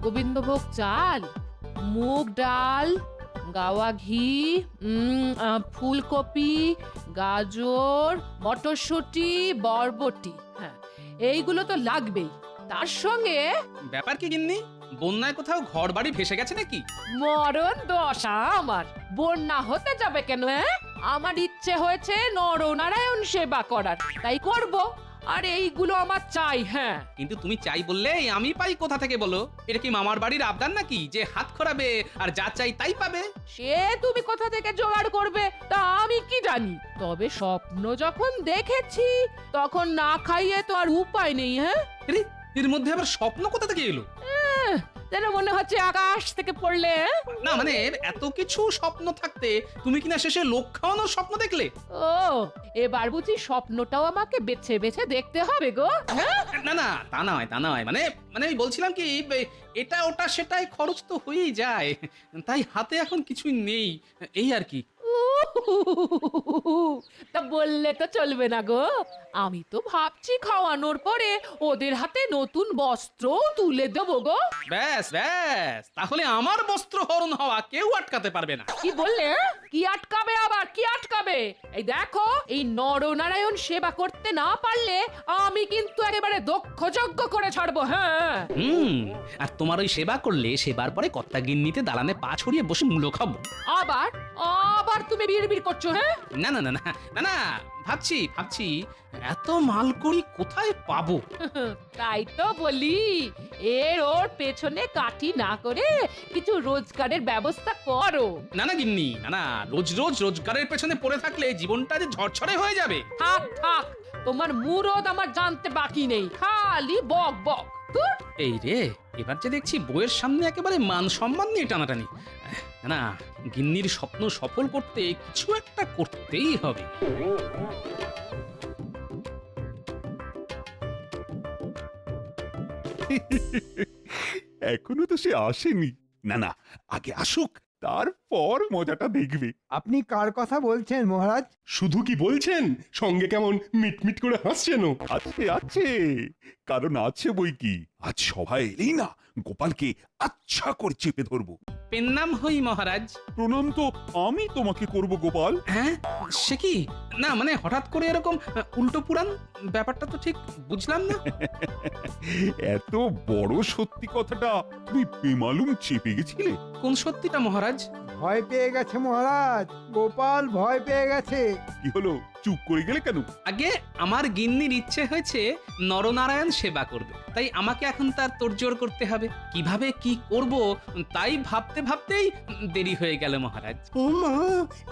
গোবিন্দভোগ চাল, মুগ ডাল, গাওয়া ঘি, ফুলকপি, গাজর, মটরশুঁটি, বরবটি, হ্যাঁ এইগুলো তো লাগবেই। তার সঙ্গে ব্যাপার কি গিন্নি, বন্যায় কোথাও ঘর বাড়ি ভেসে গেছে নাকি? মরণ দশা আমার, বন্যা হতে যাবে কেন? আমার ইচ্ছে হয়েছে নরনারায়ণ সেবা করার, তাই করব। আর এইগুলো আমার চাই। হ্যাঁ, কিন্তু তুমি চাই বললে আমি পাই কোথা থেকে বলো? এটা কি মামার বাড়ির আবদার নাকি যে হাত খোরাবে আর যা চাই তাই পাবে? সে তুমি কোথা থেকে জোগাড় করবে তা আমি কি জানি, তবে স্বপ্ন যখন দেখেছি তখন না খাইয়ে তো আর উপায় নেই। হ্যাঁ, আরে, এর মধ্যে আবার স্বপ্ন কোথা থেকে এলো? যেন মনে হচ্ছে আকাশ থেকে পড়লে। না মানে এত কিছু স্বপ্ন থাকতে তুমি কিনা শেষে লোক খাওয়ানোর স্বপ্ন দেখলে? ও, এবার বুঝি স্বপ্নটাও আমাকে বেছে বেছে দেখতে হবে গো? হ্যাঁ, না না, তা নয় মানে মানে আমি বলছিলাম কি, এটা ওটা সেটাই খরচ তো হয়েই যায়, তাই হাতে এখন কিছুই নেই, এই আর কি। তা বললে তো চলবে না গো, আমি তো ভাবছি খাওয়ানোর পরে ওদের হাতে নতুন বস্ত্র তুলে দেবো গো। ব্যাস ব্যাস, তাহলে আমার বস্ত্র হরণ হওয়া কেউ আটকাতে পারবে না। কি বললে? কি আটকাবে আবার? কি আটকাবে? এই দেখো, এই নরনারায়ণ সেবা করতে না পারলে আমি কিন্তু একেবারে দক্ষ যজ্ঞ করে ছাড়বো। হ্যাঁ, আর তোমার ওই সেবা করলে সেবার পরে কর্তা গিন্নিতে দালানে পা ছড়িয়ে বসে মূলো খাবো। আবার আবার তুমি বিড়বিড় করছো? হ্যাঁ, না না না না না না, ভাবছি এত মালকড়ি কোথায় পাবো? তাই তো বলি, ওর পেছনে কাঠি না করে কিছু রোজগারের ব্যবস্থা করো। না না গিন্নি, না না, রোজ রোজ রোজগারের পেছনে পড়ে থাকলে জীবনটা যে ঝরঝরে হয়ে যাবে। থাক থাক, তোমার মুরদ আমার জানতে বাকি নেই, খালি বক বক। ধুর। এই রে, এবার যে দেখছি বইয়ের সামনে একেবারে মান সম্মান নিয়ে টানাটানি। না না, গিন্নির স্বপ্ন সফল করতে কিছু একটা করতেই হবে। এখনো তো সে আসেনি। না না, আগে আসুক, তারপর মজাটা দেখবে। আপনি কার কথা বলছেন মহারাজ? শুধু কি বলছেন, সঙ্গে কেমন মিটমিট করে হাসছেনও। আছে আছে, কারণ আছে বই কি। আজ সবাই এলেই না গোপালকে আচ্ছা করে চেপে ধরবো। পেন নাম হই মহারাজ। প্রণাম তো আমি তোমাকে করব গোপাল। হ্যাঁ, সে কি? না মানে হঠাৎ করে এরকম উল্টো পুরাণ, ব্যাপারটা তো ঠিক বুঝলাম না। এত বড় সত্যি কথাটা তুমি বেমালুম চেপে গেছিলে। কোন সত্যিটা মহারাজ? ভয় পেয়ে গেছে মহারাজ, গোপাল ভয় পেয়ে গেছে। কি হলো, চুপ করে গেলে কেন? আগে আমার গিন্নির ইচ্ছে হয়েছে নরনারায়ণ সেবা করবে, তাই আমাকে এখন তার তোড়জোড় করতে হবে। কিভাবে কি করব তাই ভাবতে ভাবতেই দেরি হয়ে গেল মহারাজ। ও মা,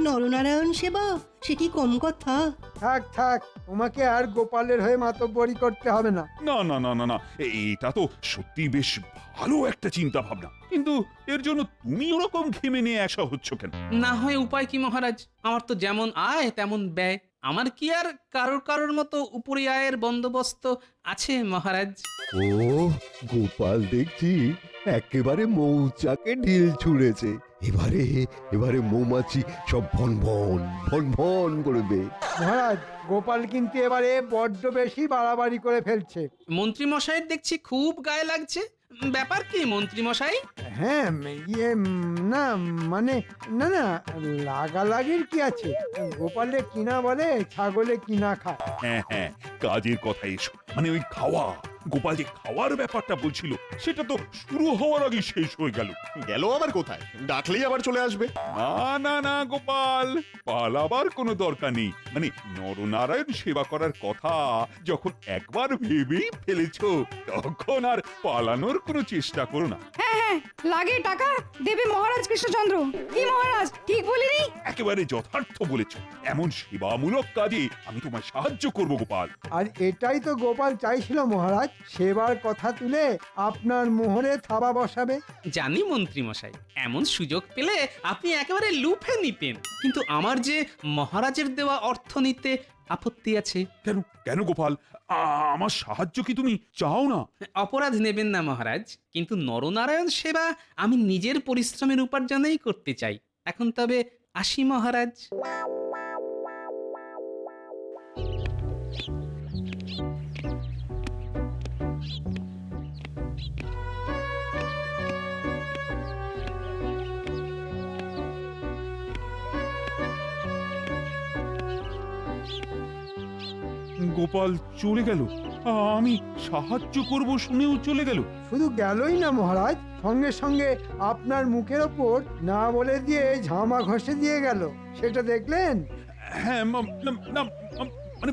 নরনারায়ণ সেবা সে কি কম কথা? থাক থাক, তোমাকে আর গোপালের হয়ে মাতব্বরি করতে হবে না। না না না না না, এটা তো সত্যি বেশ ভালো একটা চিন্তা ভাবনা, কিন্তু এর জন্য তুমি ওরকম ঘেমে নিয়ে আসা হচ্ছ কেন? না হয় উপায় কি মহারাজ? আমার তো যেমন আয় তেমন ব্যয়, আমার কি আর কারোর মতো উপরি আয়ের বন্দোবস্ত আছে মহারাজ? ও, গোপাল দেখছি একেবারে মৌচাকে ঢিল ছুঁড়েছে। এবারে এবারে মৌমাছি সব ভন ভন ভন ভন করবে। মহারাজ, গোপাল কিন্তু এবারে বড্ড বেশি বাড়াবাড়ি করে ফেলছে। মন্ত্রী মশাইয়ের দেখছি খুব গায়ে লাগছে, ব্যাপার কি মন্ত্রী মশাই? হ্যাঁ, না মানে, না না, লাগালাগির কি আছে? গোপালে কিনা বলে, ছাগলে কিনা খায়। হ্যাঁ হ্যাঁ, কাজের কথা এসো, মানে ওই খাওয়া। গোপাল যে খাওয়ার ব্যাপারটা বলছিল সেটা তো শুরু হওয়ার আগে শেষ হয়ে গেল। গেল আবার কোথায়? ডাকলেই আবার চলে আসবে। না না না গোপাল, পালাবার কোনো দরকার নেই। মানে নরনারায়ণ সেবা করার কথা যখন একবার ভেবেই ফেলেছো, তখন আর পালানোর কোনো চেষ্টা করো না। লাগে টাকা দেবে মহারাজ কৃষ্ণচন্দ্র। কি মহারাজ, ঠিক বলিনি? একেবারে যথার্থ বলেছো। এমন সেবামূলক কাজে আমি তোমায় সাহায্য করব গোপাল। আর এটাই তো গোপাল চাইছিল মহারাজ, সেবার কথা তুলে আপনার মোহরে থাবা বসাবে। জানি মন্ত্রী মশাই, এমন সুযোগ পেলে আপনি একেবারে লুফে নিতেন, কিন্তু আমার যে মহারাজের দেওয়া অর্থ নিতে আপত্তি আছে। কেন কেন গোপাল, আমার সাহায্য কি তুমি চাও না? অপরাধ নেবেন না মহারাজ, কিন্তু নরনারায়ণ সেবা আমি নিজের পরিশ্রমের উপার্জনেই করতে চাই। এখন তবে আসি মহারাজ। গোপাল চলে গেল, আমি সাহায্য করব শুনেও চলে গেল। শুধু গেলই না মহারাজ, সঙ্গে সঙ্গে আপনার মুখের ওপর না বলে দিয়ে ঝামা ঘষে দিয়ে গেল, সেটা দেখলেন? হ্যাঁ, মানে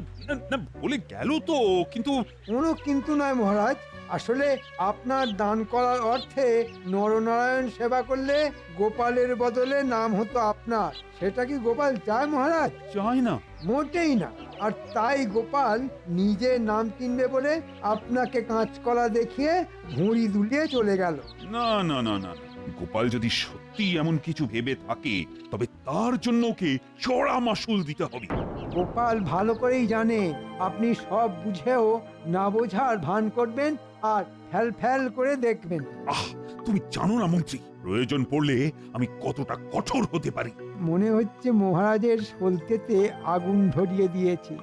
না বলে গেল তো, কিন্তু কোনো কিন্তু নয় মহারাজ, আসলে আপনার দান করার অর্থে নরনারায়ণ সেবা করলে গোপালের বদলে নাম হতো আপনার। সেটা কি গোপাল চায় মহারাজ? চাই না। মোটেই না। আর তাই গোপাল নিজে নাম কিনবে বলে আপনাকে কাঁচকলা দেখিয়ে ঘুড়ি দুলিয়ে চলে গেল। না না না না, গোপাল যদি সত্যি এমন কিছু ভেবে থাকে তবে তার জন্য ওকে চড়া মাসুল দিতে হবে। গোপাল ভালো করেই জানে আপনি সব বুঝেও না বোঝার ভান করবেন আর ফ্যাল ফ্যাল করে দেখবেন। তুমি জানো না মন্ত্রী, প্রয়োজন পড়লে আমি কতটা কঠোর হতে পারি। মনে হচ্ছে মহারাজের সলতেতে আগুন ধরিয়ে দিয়েছি,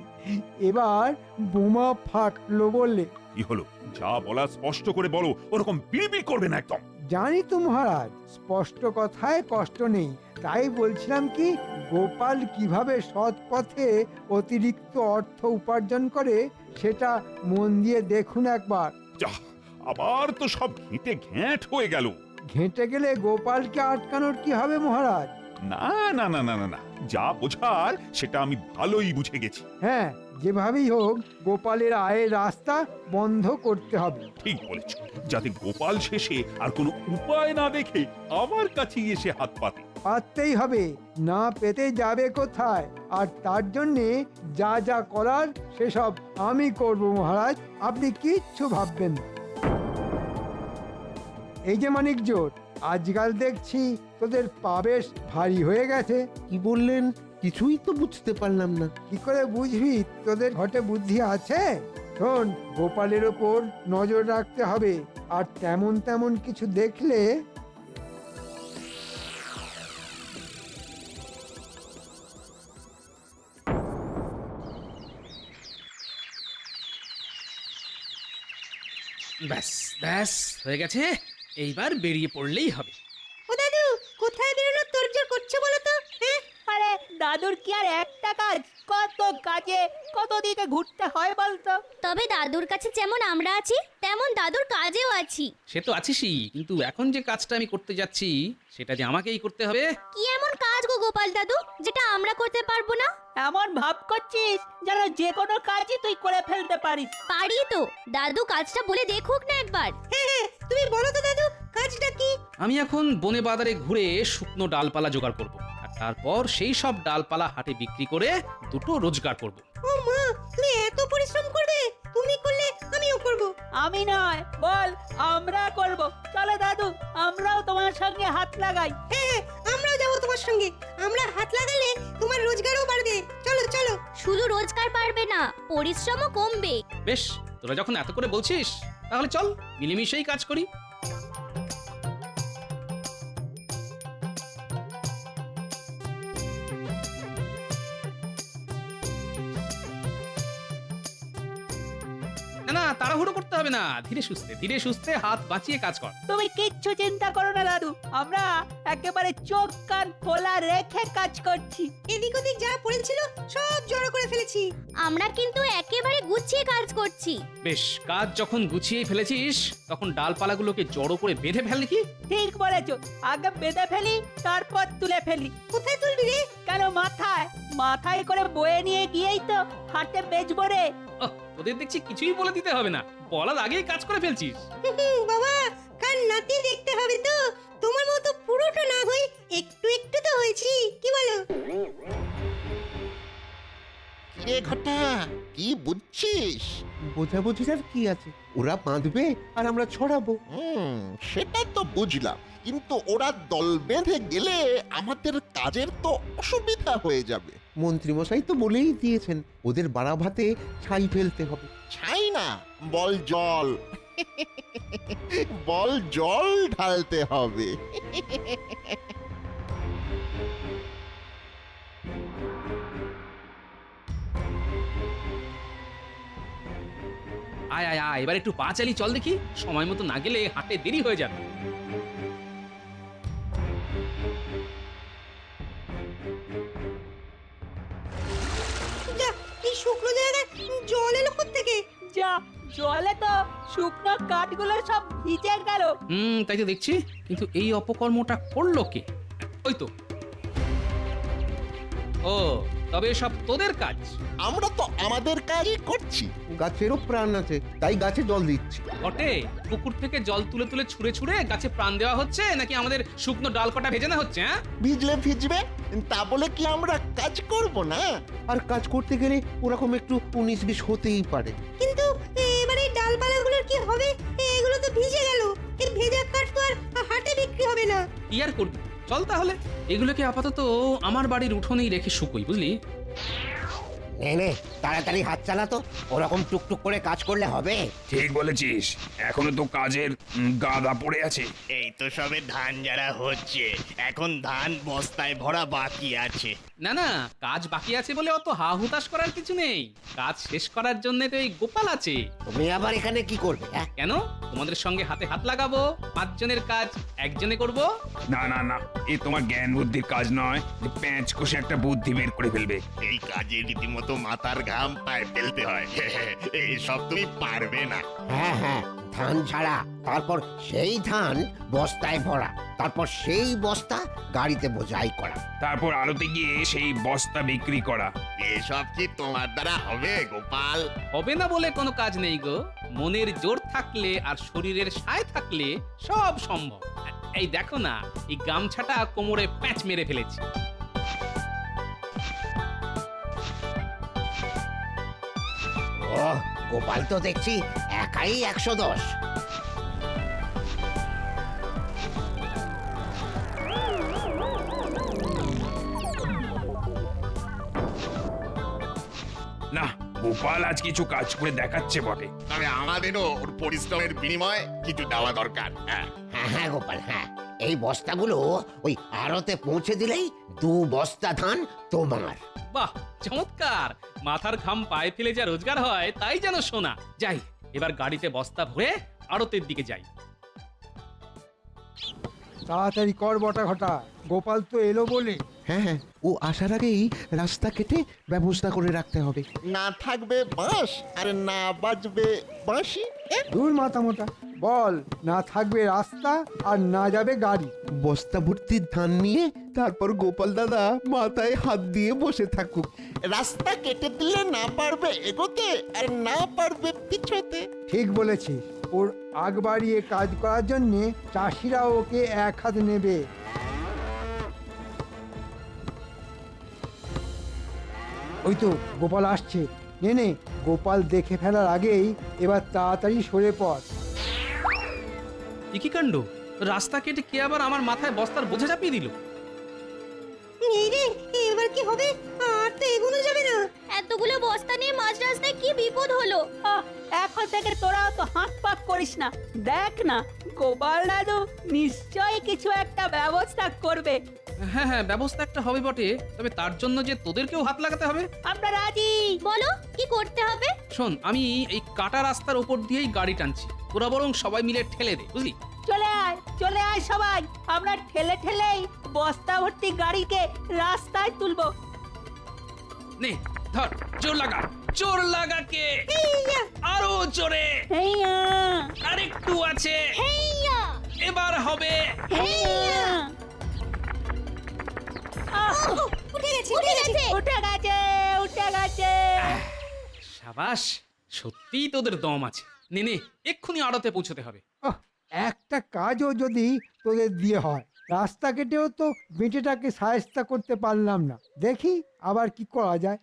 এবার বোমা ফাটলো বলে। কি হলো, যা বলা স্পষ্ট করে বলো, ওরকম বিড়বিড় করবে না একদম। জানি তো মহারাজ, স্পষ্ট কথায় কষ্ট নেই, তাই বলছিলাম কি, গোপাল কিভাবে সৎ পথে অতিরিক্ত অর্থ উপার্জন করে সেটা মন দিয়ে দেখুন একবার। যা, আবার তো সব ঘেঁটে ঘ্যাঁট হয়ে গেল। ঘেঁটে গেলে গোপালকে আটকানোর কি হবে মহারাজ? না না না না না না, যা বোঝার সেটা আমি ভালোই বুঝে গেছি। হ্যাঁ, যেভাবেই হোক গোপালের আয়ের রাস্তা বন্ধ করতে হবে। ঠিক বলেছ, যাতে গোপাল শেষে আর কোনো উপায় না দেখে আমার কাছেই এসে হাত পাতে। পারতেই হবে, না পেতে যাবে কোথায়? আর তার জন্যে যা যা করার সেসব আমি করব মহারাজ, আপনি কিচ্ছু ভাববেন না। এই যে মানিক জোট, আজকাল দেখছি তোদের পা বেশ ভারী হয়ে গেছে। কি বললেন কিছুই তো বুঝতে পারলাম না। কি করে বুঝবি তোদের ঘটে বুদ্ধি আছে? শোন, গোপালের ওপর নজর রাখতে হবে, আর তেমন তেমন কিছু দেখলে ব্যাস ব্যাস হয়ে গেছে, এইবার বেরিয়ে পড়লেই হবে। ও দাদু, কোথায় বেরোনোর তোরজোর করছে বলো তো? হ্যাঁ, আরে দাদুর কি আর একটা কাজ, কত কাজে কত দিকে ঘুরতে হয় বলতো। তবে দাদুর কাছে যেমন আমরা আছি তেমন দাদুর কাজেও আছি। সে তো আছিসই, কিন্তু এখন যে কাজটা আমি করতে যাচ্ছি সেটা যে আমাকেই করতে হবে। কি এমন কাজ গো গোপাল দাদু যেটা আমরা করতে পারবো না? এমন ভাব করছিস যেন যে কোনো কাজই তুই করে ফেলতে পারিস। পারি তো, দাদু কাজটা বলে দেখুক না একবার। হ্যাঁ, তুমি বলো তো দাদু, কাজটা কি? আমি এখন বনে বাজারে ঘুরে শুকনো ডালপালা জোগাড় করব, আর তারপর সেই সব ডালপালা হাটে বিক্রি করে দুটো রোজগার করব। ও মা, তুমি এত পরিশ্রম করবে? তুমি করলে আমিও করব। আমি নয়, বল আমরা করব। চলো দাদু, আমরাও তোমার সঙ্গে হাত লাগাই। হ্যাঁ, আমরাও যাবো তোমার সঙ্গে। আমরা হাত লাগালে তোমার রোজগারও বাড়বে। চলো চলো। শুধু রোজগার পারবে না, পরিশ্রমও কমবে। বেশ, তোরা যখন এত করে বলছিস তাহলে চল মিলেমিশেই কাজ করি। না না, তাড়াহুড়ো করতে হবে না, ধীরে সুস্থে হাত বাঁচিয়ে কাজ কর। তুমি কিচ্ছু চিন্তা করো না দাদু, আমরা একেবারে চোখ কান খোলা রেখে কাজ করছি। এদিক ওদিক যা পড়েছিল সব জড়ো করে ফেলেছি। আমরা কিন্তু একেবারে গুছিয়ে কাজ করছি। বেশ, কাজ যখন গুছিয়ে ফেলেছিস তখন ডালপালাগুলোকে জড়ো করে বেঁধে ফেল দেখি। ঠিক বলেছো, আগে বেঁধে ফেলি তারপর তুলে ফেলি। কোথায় তুলবি রে? কেন মাথায় মাথায় করে বয়ে নিয়ে গিয়েই তো হাটে বেচবো রে। তোদের দেখছি কিছুই বলে দিতে হবে না, বলার আগেই কাজ করে ফেলছিস। বাবা, কান নাতি দেখতে হবে তো, তোমার মতো পুরোটা না হই একটু একটু তো হয়েছি, কি বলো? কিরে ঘটা, কি বুঝছিস? বোঝাবুঝির আর কি আছে, ওরা বাঁধবে আর আমরা ছড়াবো। সেটা তো বুঝলাম, কিন্তু ওরা দল বেঁধে গেলে আমাদের কাজের তো অসুবিধা হয়ে যাবে। মন্ত্রীমশাই তো বলেই দিয়েছেন ওদের বাড়া ভাতে ছাই ফেলতে হবে। ছাই না, বল জল বল জল ঢালতে হবে। আয় আয় আয়, এবার একটু পা চালি চল দেখি, সময় মতো না গেলে হাটে দেরি হয়ে যাবে। যা, এই শুকনো জায়গায় জল জলে তো শুকনো কাঠগুলো সব ভিজে গেল। তাই তো দেখছি, কিন্তু এই অপকর্মটা করলো কে? ওই তো। ও, তবে সব তোদের কাজ? আমরা তো আমাদের কাজই করছি। গাছেরও প্রাণ আছে, তাই গাছে জল দিচ্ছি। বটে, পুকুর থেকে জল তুলে তুলে ছুঁড়ে ছুঁড়ে গাছে প্রাণ দেওয়া হচ্ছে, নাকি আমাদের শুকনো ডাল কটা ভেজে না হচ্ছে? হ্যাঁ, ভিজলে ভিজবে, তা বলে কি আমরা কাজ করব না? আর কাজ করতে গেলে ওরকম একটু 19-20 হতেই পারে। কিন্তু এবারে ডালপালাগুলোর কি হবে? এগুলো তো ভিজে গেল। এই ভেজা কাঠ তো আর হাটে বিক্রি হবে না। কি আর করবি, চল তাহলে এগুলোকে আপাতত আমার বাড়ির উঠোনেই রেখে শুকোই, বুঝলি? নে তাড়াতাড়ি হাত চালাতো, ওরকম টুকটুক করে কাজ করলে হবে? ঠিক বলেছিস, এখনো তো কাজের গাদা পড়ে আছে। এই তো সবে ধান যারা হচ্ছে, এখন ধান বস্তায় ভরা বাকি আছে। না না, কাজ বাকি আছে বলে অত হা হুতাশ করার কিছু নেই। কাজ শেষ করার জন্য তো এই গোপাল আছে। তুমি আবার এখানে কি করবে? কেন, তোমাদের সঙ্গে হাতে হাত লাগাবো, 5 জনের কাজ একজনে করব। না না না, এ তোমার জ্ঞান বুদ্ধির কাজ নয় যে প্যাঁচ কষে একটা বুদ্ধি বের করে ফেলবে। এই কাজে রীতিমতো মাথার ঘাম পায়ে ফেলতে হয়। এই সব তুমি পারবে না। হ্যাঁ, ধান ছাড়া, তারপর সেই ধান বস্তায় ভরা, তারপর সেই বস্তা গাড়িতে বোঝাই করা, তারপর আলোতে গিয়ে সেই বস্তা বিক্রি করা। এসব কি তোমার দ্বারা হবে গোপাল? হবে না বলে কোনো কাজ নেই গো। মনের জোর থাকলে আর শরীরের সায় থাকলে সব সম্ভব। এই দেখো না, এই গামছাটা কোমরে প্যাঁচ মেরে ফেলেছি। ও গোপাল তো দেখছি একাই 110। না, গোপাল আজ কিছু কাজ করে দেখাচ্ছে বটে। তবে আমাদেরও ওর পরিশ্রমের বিনিময়ে কিছু দেওয়া দরকার। হ্যাঁ গোপাল, হ্যাঁ, এই বস্তাগুলো ওই আড়তে পৌঁছে দিলেই 2 বস্তা ধান তোমার। বাহ, চমৎকার! মাথার ঘাম পায়ে ফেলে যা রোজগার হয় তাই যেন সোনা। যাই, এবার গাড়িতে বস্তা ভরে আড়তের দিকে যাই। তাড়াতাড়ি কর বটা ঘটা, গোপাল তো এলো বলে। হ্যাঁ, ও আসার আগেই রাস্তা কেটে ব্যবস্থা করে রাখতে হবে। না থাকবে বাঁশ আর না বাজবে বাঁশি। দূর মাথা মোটা, বল না থাকবে রাস্তা আর না যাবে গাড়ি। বস্তা ভর্তির ধান নিয়ে তারপর গোপাল দাদা মাথায় হাত দিয়ে বসে থাকুক। রাস্তা কেটে দিলে না পারবে এগোতে আর না পারবে পিছোতে। ঠিক বলেছিস, ওর আগ বাড়িয়ে কাজ করার জন্য চাষিরা ওকে এক হাত নেবে। ওই তো গোপাল আসছে। নে গোপাল দেখে ফেলার আগেই এবার তাড়াতাড়ি সরে পড়। কি কাণ্ড, রাস্তা কেটে কে আবার আমার মাথায় বস্তার বোঝা চাপিয়ে দিল? এই রে, এবার কি হবে? আর তো এগোনো যাবে না। এতগুলো বস্তা নিয়ে মাঝ রাস্তায় কি বিপদ হলো? এখন থেকে তোরা তো হাত পাক করিস না। দেখ না, গোপাল দাদু নিশ্চয়ই কিছু একটা ব্যবস্থা করবে। হ্যাঁ, ব্যবস্থা একটা হবে বটে, তবে তার জন্য যে তোদেরকেও হাত লাগাতে হবে। আমরা রাজি। বলো কি করতে হবে? শোন, আমি এই কাটা রাস্তার উপর দিয়েই গাড়ি টানছি, তোরা বরং সবাই মিলে ঠেলে দে, বুঝলি? চলে আয় সবাই, আমরা ঠেলে ঠেলেই বস্তা ভর্তি গাড়িকে রাস্তায় তুলবো। নে ধর, জোর লাগা কে, আরো জোরে, আরেকটু আছে, এবার হবে। উঠে গেছে। সাবাস, সত্যিই তোদের দম আছে। নে এক্ষুনি আড়তে পৌঁছতে হবে। একটা কাজও যদি তোদের দিয়ে হয়, রাস্তা কেটেও তো বেটেটাকে সায়স্তা করতে পারলাম না। দেখি আবার কি করা যায়।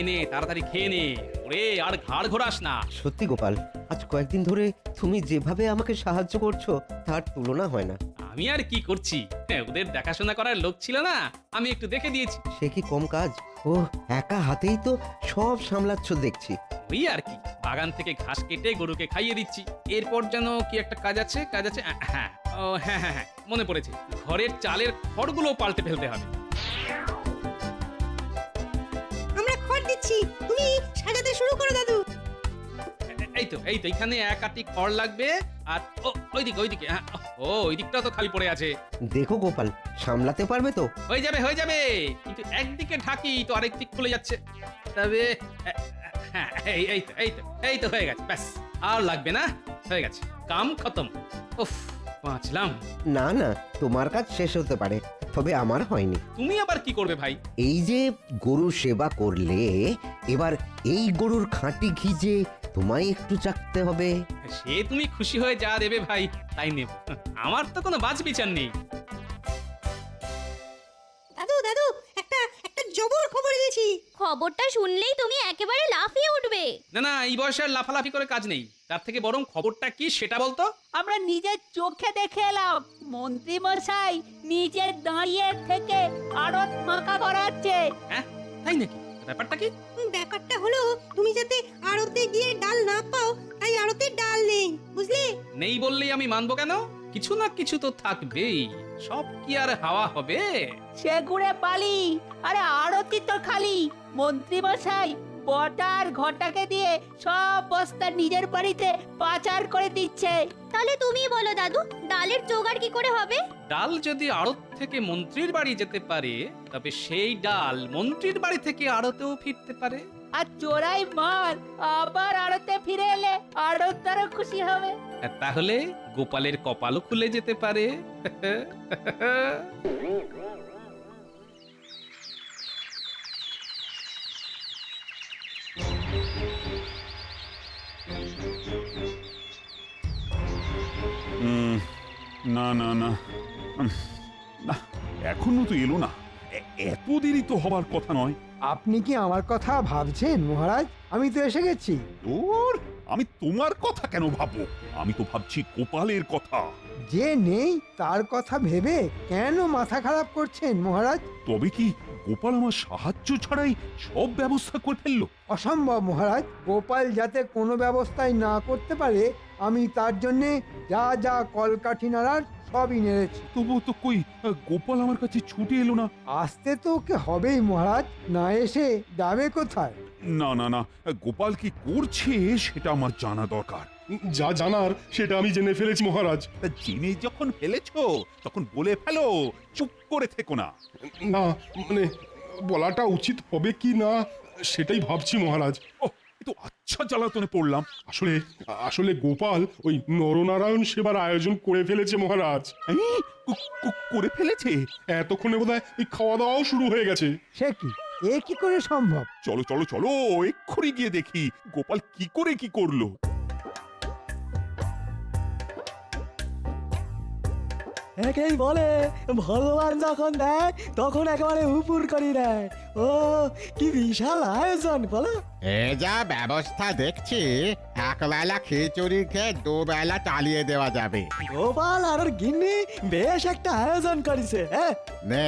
নে তাড়াতাড়ি খেয়ে নে, ওরে আর ঘাড় ঘোরাস না। সত্যি গোপাল, আজ কয়েকদিন ধরে তুমি যেভাবে আমাকে সাহায্য করছো তার তুলনা হয় না। আমি আর কি করছি, ওদের দেখাশোনা করার লোক ছিল না, আমি একটু দেখে দিয়েছি। সে কি কম কাজ? ও একা হাতেই তো সব সামলাচ্ছ দেখছি। ওই আর কি, বাগান থেকে ঘাস কেটে গরুকে খাইয়ে দিচ্ছি। এরপর যেন কি একটা কাজ আছে। হ্যাঁ, মনে পড়েছে, ঘরের চালের খড়গুলো পাল্টে ফেলতে হবে। আমরা খড় দিচ্ছি, তুমি সাজাতে শুরু করো দাদু। এই তো এখানে 1 আটি খড় লাগবে। আর ওইদিকে ওই দিকটাও তো খালি পড়ে আছে। দেখো গোপাল, সামলাতে পারবে তো? হয়ে যাবে, কিন্তু একদিকে ঢাকি তো আরেক দিক খুলে যাচ্ছে। তবে হ্যাঁ এই তো হয়ে গেছে, ব্যাস আর লাগবে না, হয়ে গেছে, কাম খতম। উফ, বাঁচলাম। না না, তোমার কাজ শেষ হতে পারে, তবে আমার হয়নি। তুমি আবার কি করবে ভাই? এই যে গরু সেবা করলে, এবার এই গরুর খাঁটি ঘি যে তোমায় একটু চাকতে হবে। সে তুমি খুশি হয়ে যা দেবে ভাই তাই নেব, আমার তো কোনো বাজ বিচার নেই। দাদু দাদু একটা একটা জবর খবর দিয়েছি। খবরটা শুনলেই তুমি একেবারে লাফিয়ে উঠবে। না না, এই বয়সে আর লাফালাফি করে কাজ নেই, তার থেকে বরং খবরটা কি সেটা বলতো। আমরা নিজের চোখে দেখে এলাম মন্ত্রী মশাই নিজের দাঁড়িয়ে থেকে আড়ত ফাঁকা করাচ্ছে। হ্যাঁ তাই নাকি? ব্যাপারটা কি? ব্যাপারটা হলো তুমি যাতে আড়তে গিয়ে ডাল না পাও, তাই আড়তে ডাল নেই, বুঝলে? নেই বললেই আমি মানবো কেন? কিছু না কিছু তো থাকবেই, সব কি আর হাওয়া হবে? সে ঘুরে পালি, আরে আড়তি তো খালি। মন্ত্রী মশাই বটার ঘটাকে দিয়ে সব বস্তা নিজের বাড়িতে পাচার করে দিচ্ছে। তাহলে তুমি বলো দাদু, ডালের জোগাড় কি করে হবে? ডাল যদি আড়ত থেকে মন্ত্রীর বাড়ি যেতে পারে, তবে সেই ডাল মন্ত্রীর বাড়ি থেকে আড়তেও ফিরতে পারে। আর চোরাই মাল আবার আড়তে ফিরে এলে আড়তদারও খুশি হবে। আর তাহলে গোপালের কপালও খুলে যেতে পারে। না না না না, এখনো তো এলো না, এত দেরি তো হবার কথা নয়। আপনি কি আমার কথা ভাবছেন মহারাজ? আমি তো এসে গেছি। ওর আমি তোমার কথা কেন ভাববো? আমি তো ভাবছি গোপালের কথা। যে নেই তার কথা ভেবে কেন মাথা খারাপ করছেন মহারাজ? তবে কি গোপাল আমার সাহায্য ছাড়াই সব ব্যবস্থা করে ফেললো? অসম্ভব মহারাজ, গোপাল যাতে কোনো ব্যবস্থাই না করতে পারে আমি তার জন্যে যা যা কলকাঠি নাড়ার সবই নেড়েছি। তবুও তো কই গোপাল আমার কাছে ছুটে এলো না। আসতে তো ওকে হবেই মহারাজ, না এসে যাবে কোথায়? না না না, গোপাল কি করছে সেটা আমার জানা দরকার। যা জানার সেটা আমি জেনে ফেলেছি মহারাজ। তা জেনে যখন ফেলেছো তখন বলে ফেলো, চুপ করে থেকো না। না মানে বলাটা উচিত হবে কি না সেটাই ভাবছি মহারাজ। তো আচ্ছা জ্বালাতনে পড়লাম। আসলে আসলে গোপাল ওই নরনারায়ণ সেবার আয়োজন করে ফেলেছে মহারাজ। করে ফেলেছে? এতক্ষণে বোধহয় ওই খাওয়া দাওয়াও শুরু হয়ে গেছে। সে কি, এ কি করে সম্ভব? চলো চলো চলো, এক্ষুনি গিয়ে দেখি গোপাল কি করে কি করলো। একেই বলে ভগবান যখন দেয় তখন একেবারে উপুর করি দেয়। ও কি বিশাল আয়োজন বলো। এ যা ব্যবস্থা দেখছি, একবেলা খিচুড়ি খেয়ে দুবেলা চালিয়ে দেওয়া যাবে। গোপাল আর ওর গিন্নি বেশ একটা আয়োজন করেছে। হ্যাঁ নে,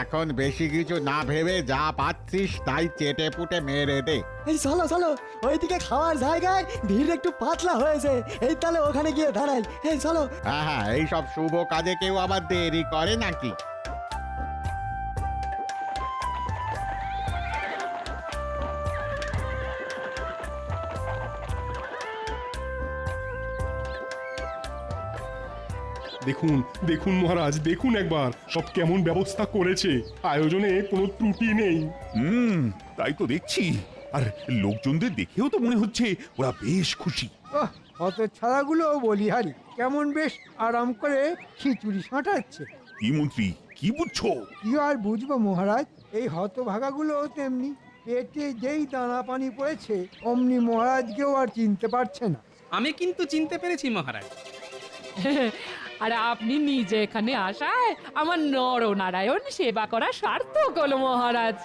এখন বেশি কিছু না ভেবে যা পাচ্ছিস তাই চেটে পুটে মেরে দে। এই চলো চলো, ওইদিকে খাওয়ার জায়গায় ভিড় একটু পাতলা হয়েছে, এই তাহলে ওখানে গিয়ে দাঁড়াই। এই চলো। হ্যাঁ হ্যাঁ, এইসব শুভ কাজে কেউ আবার দেরি করে নাকি? দেখুন দেখুন মহারাজ, দেখুন একবার সব কেমন ব্যবস্থা করেছে, আয়োজনে কোনো ত্রুটি নেই। তাই তো দেখছি, আর লোকজনদের দেখেও তো মনে হচ্ছে ওরা বেশ খুশি। হতচ্ছাড়াগুলো বলিহারি কেমন বেশ আরাম করে খিচুড়ি সাঁটাচ্ছে। কি মন্ত্রী, কি বুঝছো? কি আর বুঝবো মহারাজ, এই হতভাগাগুলো তেমনি, পেটে যেই দানা পানি পড়েছে অমনি মহারাজকেও আর চিনতে পারছে না। আমি কিন্তু চিনতে পেরেছি মহারাজ। আর আপনি নিজে এখানে আসায় আমার নরনারায়ণ সেবা করা সার্থক হলো মহারাজ।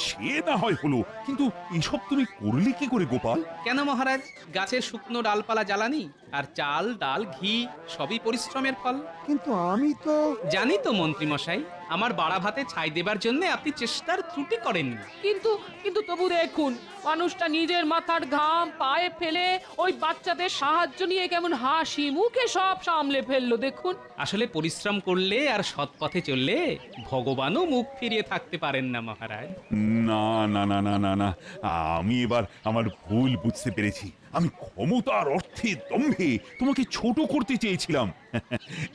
সে না হয় হলো, কিন্তু এসব তুমি করলে কি করে গোপাল? কেন মহারাজ, গাছের শুকনো ডালপালা জ্বালানি আর চাল ডাল ঘি সবই পরিশ্রমের ফল। কিন্তু আমি তো জানি তো মন্ত্রী মশাই, আমার বাড়া ভাতে ছাই দেবার জন্য আপনি চেষ্টার ত্রুটি করেননি। কিন্তু কিন্তু তবু দেখুন, মানুষটা নিজের মাথার ঘাম পায়ে ফেলে ওই বাচ্চাদের সাহায্য নিয়ে কেমন হাসি মুখে সব সামলে ফেললো দেখুন। আসলে পরিশ্রম করলে আর সৎ পথে চললে ভগবানও মুখ ফিরিয়ে থাকতে পারেন না মহারাজ। না না না না না না, আমি এবার আমার ভুল বুঝতে পেরেছি। আমি ক্ষমতার অর্থে দম্ভে তোমাকে ছোট করতে চেয়েছিলাম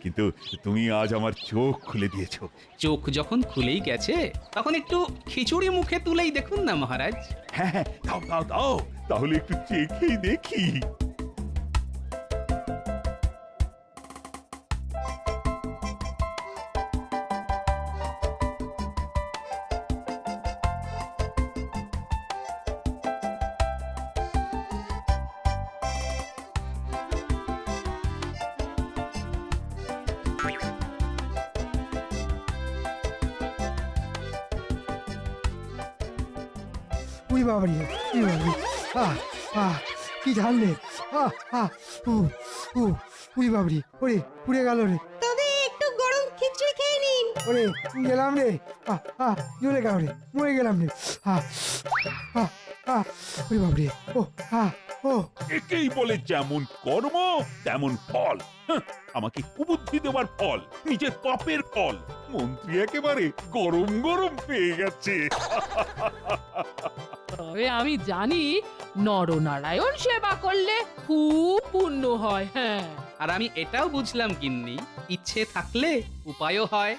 কিন্তু তুমি আজ আমার চোখ খুলে দিয়েছো। চোখ যখন খুলেই গেছে তখন একটু খিচুড়ি মুখে তুলেই দেখুন না মহারাজ। হ্যাঁ হ্যাঁ, দাও দাও দাও, তাহলে একটু চেখেই দেখি। উই বাবারি, উই বাবারি, আহ আহ কি ঝাললে, আহ আহ উ উ উই বাবারি, ওরে পুড়ে গেল রে, তবে একটু গরম খিচুড়ি খেয়ে নিন। ওরে গেলাম রে, আহ আহ জ্বলে গেল রে, মরে গেলাম রে, আহ আহ আহ উই বাবারি, ও আহ ও একেই বলে যেমন কর্ম তেমন ফল। হাহ, আমাকে কুবুদ্ধি দেওয়ার ফল, নিজের পাপের ফল। মন্ত্রী একেবারে গরম গরম পেয়ে গেছে। তবে আমি জানি নরনারায়ণ সেবা করলে খুব পুণ্য হয়। হ্যাঁ, আর আমি এটাও বুঝলাম গিন্নি, ইচ্ছে থাকলে উপায়ও হয়।